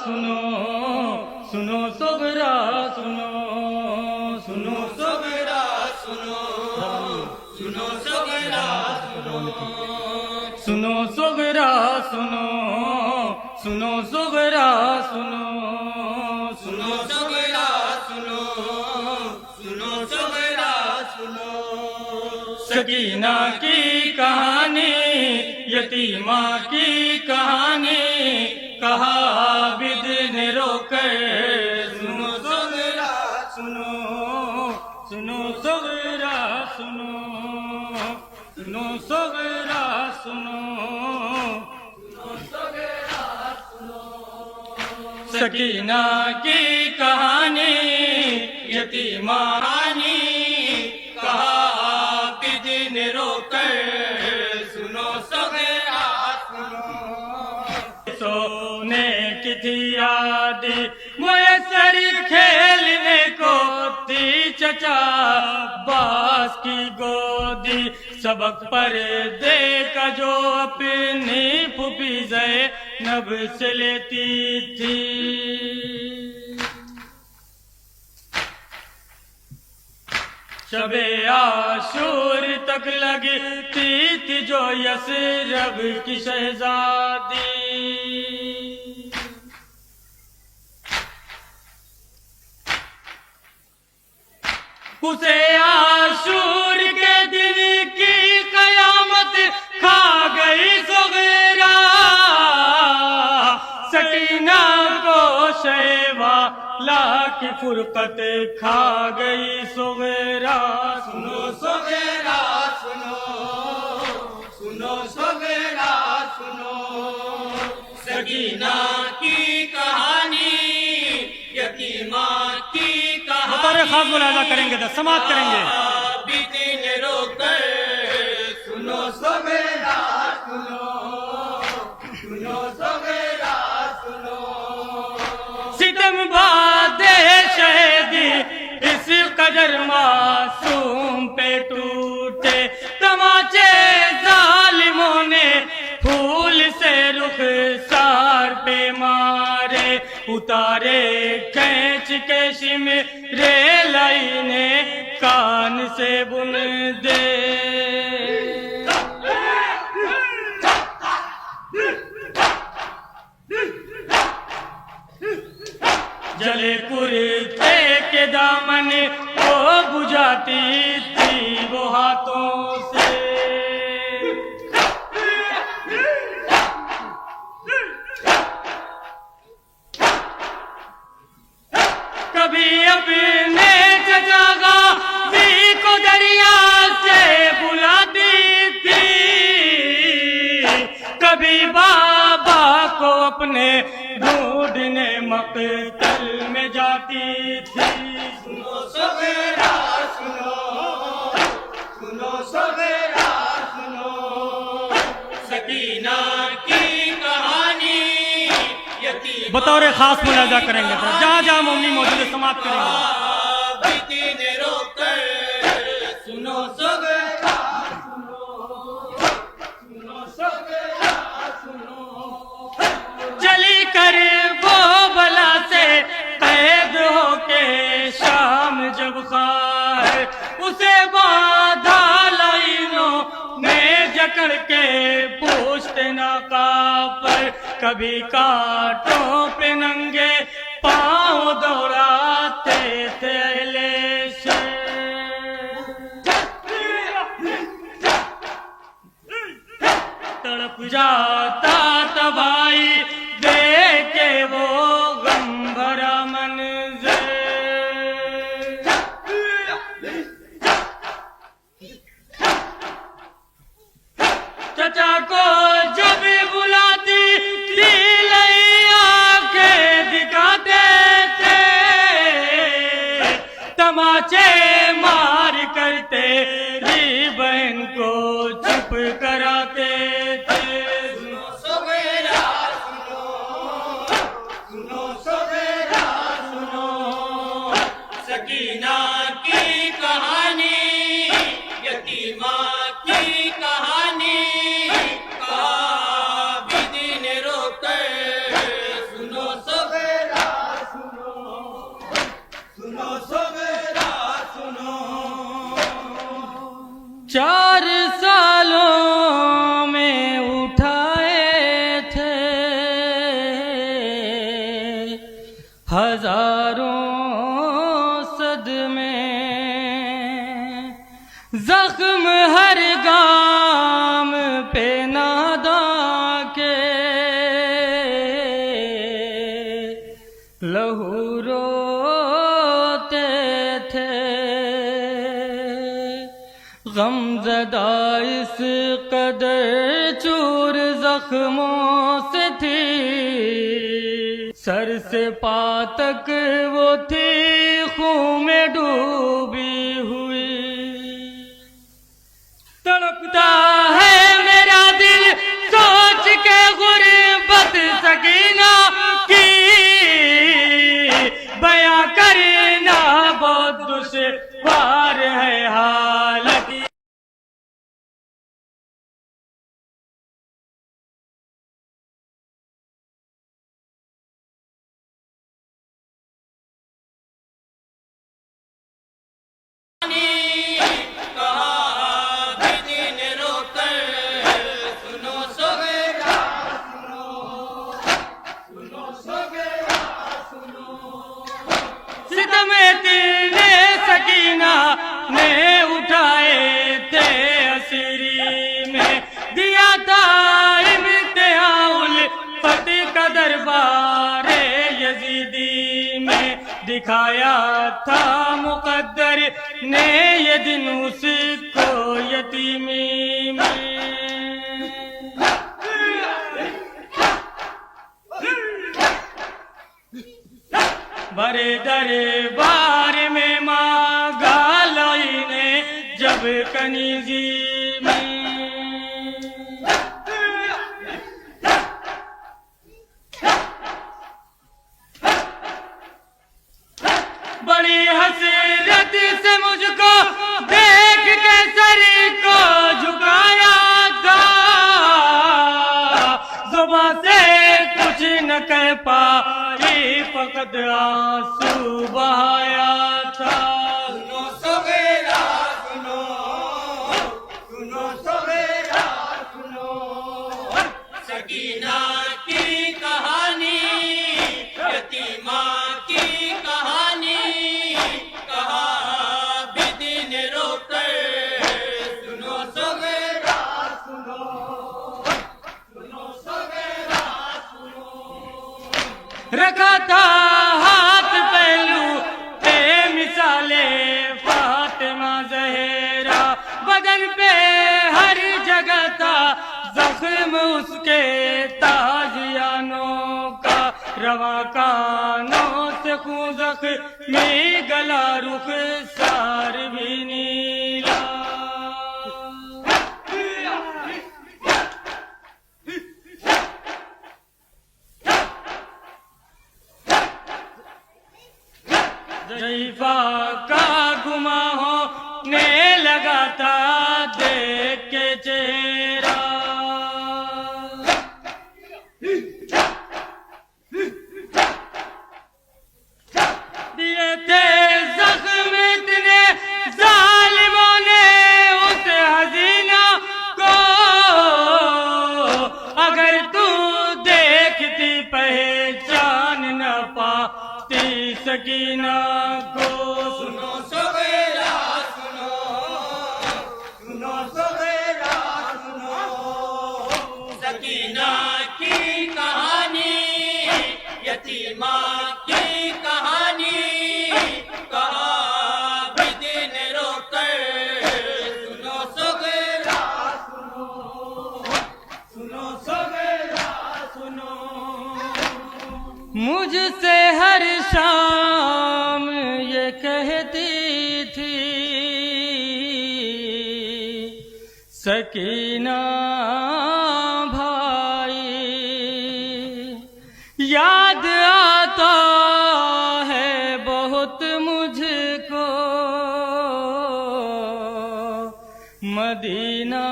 सुनो सुनो सोगरा सुनो सुनो सोगरा सुनो सुनो सोगरा सुनो सोगरा सुनो सुनो सोगरा सुनो सुनो सोगरा सुनो सुनो सोगरा सुनो सकीना की कहानी यतीमा की कहानी कहा आबिद ने रोकर सुनो सोगरा सुनो सुनो सोगरा सुनो सुनो सोगरा सुनो सुनो सोगरा सुनो सकीना की कहानी यतीमा कहानी कहा आबिद ने रोकर सुनो सोगरा सुनो सोने की थी याद मुयसर खेलने को थी चचा बास की गोदी सबक पर देखा जो अपनी फूफी ज़ैनब से लेती थी शबे आशूर तक लगती थी जो यसरब की शहजादी उसे आशूर के दिन की कयामत खा गई सोगरा सकीना को शहवाला की फुरकत खा गई सोगरा सुनो सोगरा सुनो सुनो सोगरा सुनो सकीना की कहानी यतीमा की कहानी खास मुलाजा करेंगे तो समाप्त करेंगे बीते रोकर सुनो सोगरा सुनो सुनो सोगरा सुनो सितम बादे शहीदी इस कदर मासूम पे टूटे तमाचे जालिमों ने फूल से रुख सार पे मारे उतारे खींच के शिमरे लाइने कान से बुन दे जले कुर्ते के दामन को बुझाती थी वो हाथों से कभी अपने चचा गाजी को दरिया से बुलाती थी कभी बाबा को अपने ढूंढने मकतल में जाती थी सुनो सोगरा सुनो सुनो सोगरा सुनो सकीना की कहानी बतौर खास मुलाजा करेंगे तो जहाँ जहाँ मम्मी मौजूद है समाप्त करेंगे सुनो सोगरा सुनो सुनो सोगरा सुनो चली कर वो बला से कैद होके शाम जब खार उसे बांधा लाइनों में जकड़ के पूछते नाका पर कभी कांटों पे नंगे पांव दौड़ाते थे अहले तड़प जाता तबाही देख के वो गम भरा मंज़र चचा को जब बुलाती थी आंखें दिखाते थे तमाचे मार करते री बहन को चुप कराते थे सुनो सोगरा सुनो सुनो सोगरा सुनो सकीना की कहानी यतीमा की कहानी का भी दिन रोकर सुनो सोगरा हजारों सदमे जख्म हर गाम पे नादा के लहू रोते थे गमज़दा इस कदर चूर जख्मों से थी सर से पाँव तक वो थी खून में डूबी हुई तड़पता है मेरा दिल सोच के गुर्बत सकीना की बयां करना बहुत दुश्वार है हालत सकीना ने उठाए थे असीरी में दिया था इम्तिहाउल फतेह का दरबार यजीदी में दिखाया था मुकद्दर ने ये दिन उसको यतीमी में बड़े दरबार में मांगा लाई ने जब कनीजी में बड़ी हसरत से मुझको देख के सर को झुकाया था जुबान से कुछ न कह पाई फकत आंसू बहाया था सुनो सवेरा सुनो सुनो सवेरा सुनो सकीना की कहानी यतीमा की कहानी कहा बिदिन रोकर सुनो सवेरा सुनो सुनो सवेरा सुनो रखा था हाथ पहलू पे मिसाले फातिमा जहरा बदन पे हर जगह था जख्म उसके ताजियानों का रवा कानों से खून जख्मी गला रुख सार भी नीला जईफा का गुमा होने लगा था देख के चेहरा दिए थे जख्म इतने जालिमों ने उस हसीना को अगर तू देखती पहचान न पाती सकीना को सुनो सवेरा सुनो सुनो सवेरा सुनो सकीना की कहानी यतीमा की कहानी कहा बिदिन रोकर सुनो सवेरा सुनो सुनो सवेरा सुनो मुझसे हर शाम ये कहती थी सकीना भाई याद आता है बहुत मुझको मदीना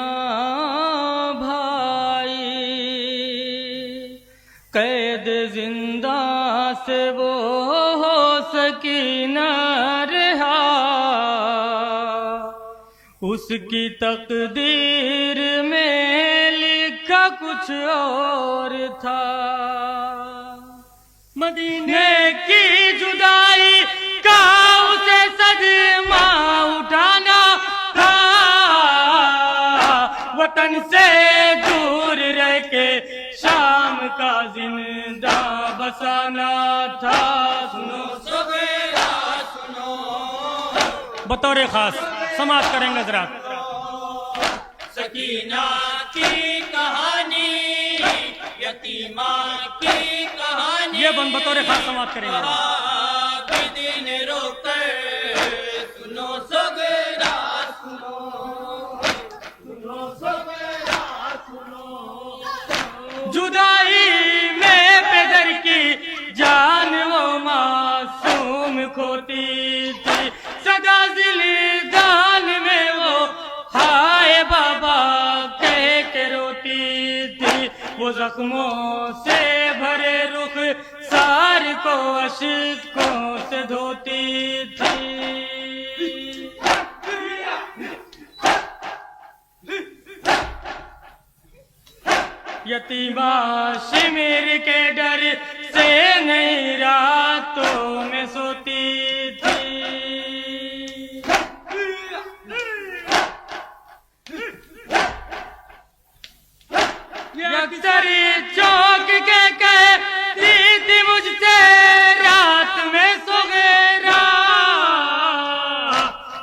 भाई कैद जिंदा से वो हो सकीना रहा उसकी तकदीर में लिखा कुछ और था मदीने की वतन से दूर रह के शाम का जिंदा बसाना था। सुनो सवेरा सुनो, बतौर खास समाप्त करेंगे जरा। सकीना की कहानी, यतीमा की कहानी, ये बतौर खास समाप्त करेंगे। दिन रोकर सुनो सवेरा सुनो, सुनो सवेरा सुनो। जुदाई में बेदर की जान वो मासूम खोती थी, सदा जिंदान में वो हाय बाबा कह के रोती थी। वो जख्मों से भरे रुख सार को अश्कों से धोती थी। यतीमा शिमिर के डर से नहीं रातों में सोती थी। अक्सर चौक के कहती थी मुझसे रात में सवेरा,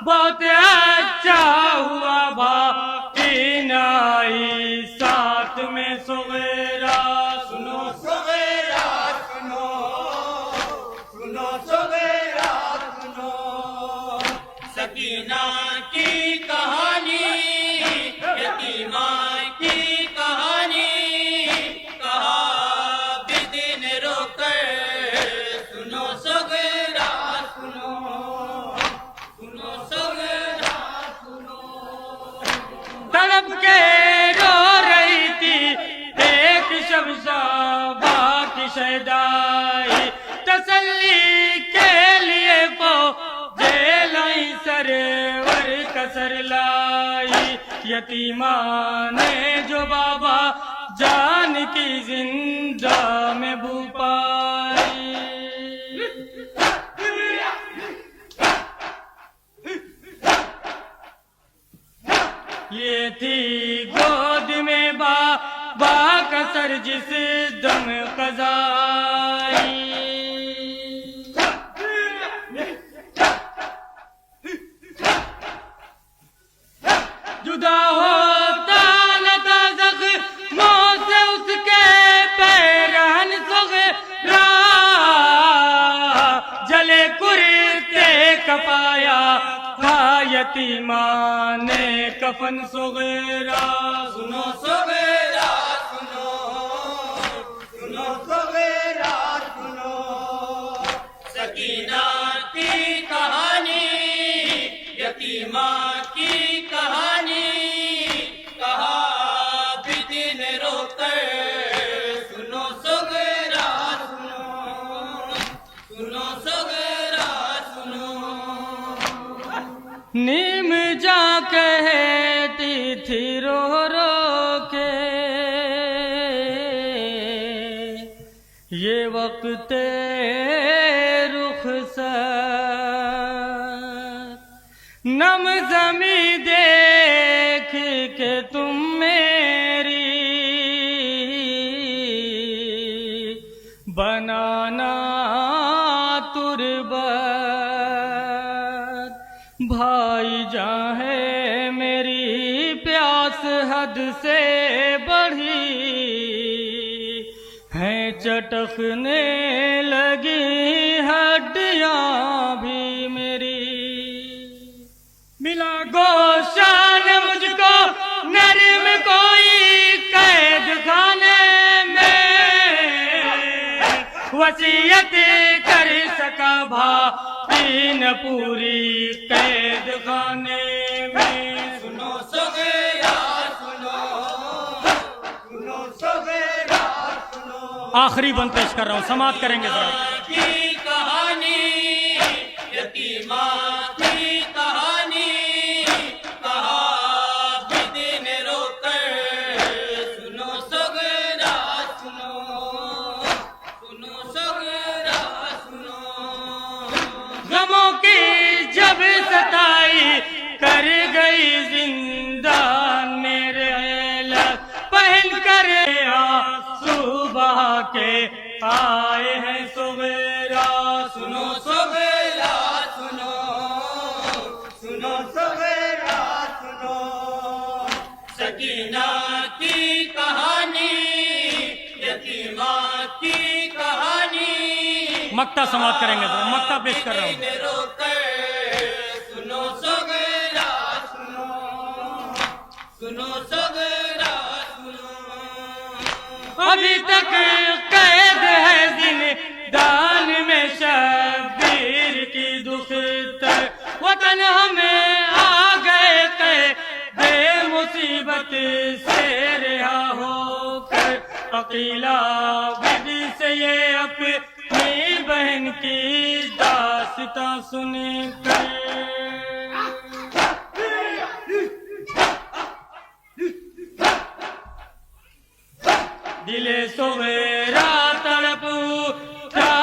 बहुत अच्छा हुआ भाई नाई साथ में सवेरा। सुनो सवेरा सुनो, सुनो सवेरा सुनो। सकीना की कहानी, यतीमा की कहानी, कहा भी दिन रोकर सुनो सवेरा सुनो, सुनो सवेरा सुनो। तड़प के रो रही थी एक शमशाबा की शहदाई, तसल्ली के लिए वो जेलाई सरवर कसर लाई। यतीमा ने जो बाबा जान की जिंदा में भू पाई। ये थी गोद में बाबा का सर जिस दम कज़ाई। जुदा होता न था जख्मों से उसके पैरहन सग़रा, जले कुर्ते कपाया था यतीमा ने कफन सग़रा। सुनो सवेरा सुनो, सुनो सवेरा सुनो। सकीना की कहानी, यतीमा की कहानी, कहा भी दिन रोकर सुनो सवेरा सुनो, सुनो सवेरा सुनो। नीम जा कहती थी रो रो के, ये वक्त रुखसत नम ज़मी देख के तुम मेरी, बनाना तुरबत भाई जहाँ है मेरी प्यास हद से बढ़ी है, चटकने लगी हड्डियां भी मेरी। मिला गोशान मुझको नरम कोई कैद खाने में, वसीयत कर सका भाई न पूरी कैद खाने में। सुनो सवेरा सुनो, सुनो सवेरा सुनो। आखिरी बंद पेश कर रहा हूँ, समाप्त करेंगे जरा। की कहानी, यतीमा की कहानी, कहा भी दिन रोकर सुनो सवेरा सुनो, सुनो सवेरा सुनो। गमों की जब सताई कर गई जिंदान मेरे सुनो सवेरा सुनो, सुनो सवेरा सुनो, सकीना की कहानी, यतीमा की कहानी। मक्ता समाप्त करेंगे तो मक्ता पेश कर रहा हूँ। सुनो सवेरा सुनो, सुनो सवेरा सुनो, अभी तक कैद है जिंदान में शब्बीर की दुख्तर, वतन हमें आ गए कैद मुसीबत से रिहा होकर, अकीला विधि से ये अपनी बहन की दास्तां सुनकर। दिले सवेरा तड़प उठा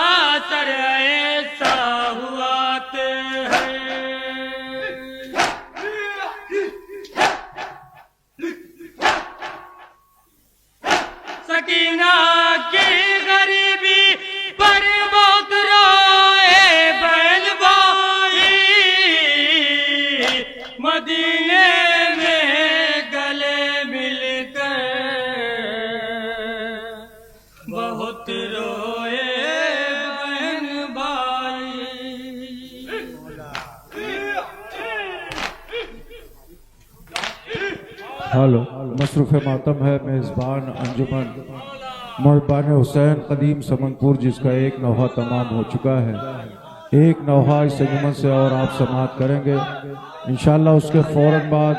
सर ऐसा हुआ है, सकीना की गरीबी पर बहुत रोए बहन भाई, मदीने में गले मिलकर बहुत रोए बहन भाई। हेलो, मसरूफ़ मातम है मेज़बान अंजुमन मोहब्बान हुसैन कदीम समनपुर, जिसका एक नौहा तमाम हो चुका है। एक नौहा इस अंजुमन से और आप समाअत करेंगे इंशाअल्लाह। उसके फ़ौरन बाद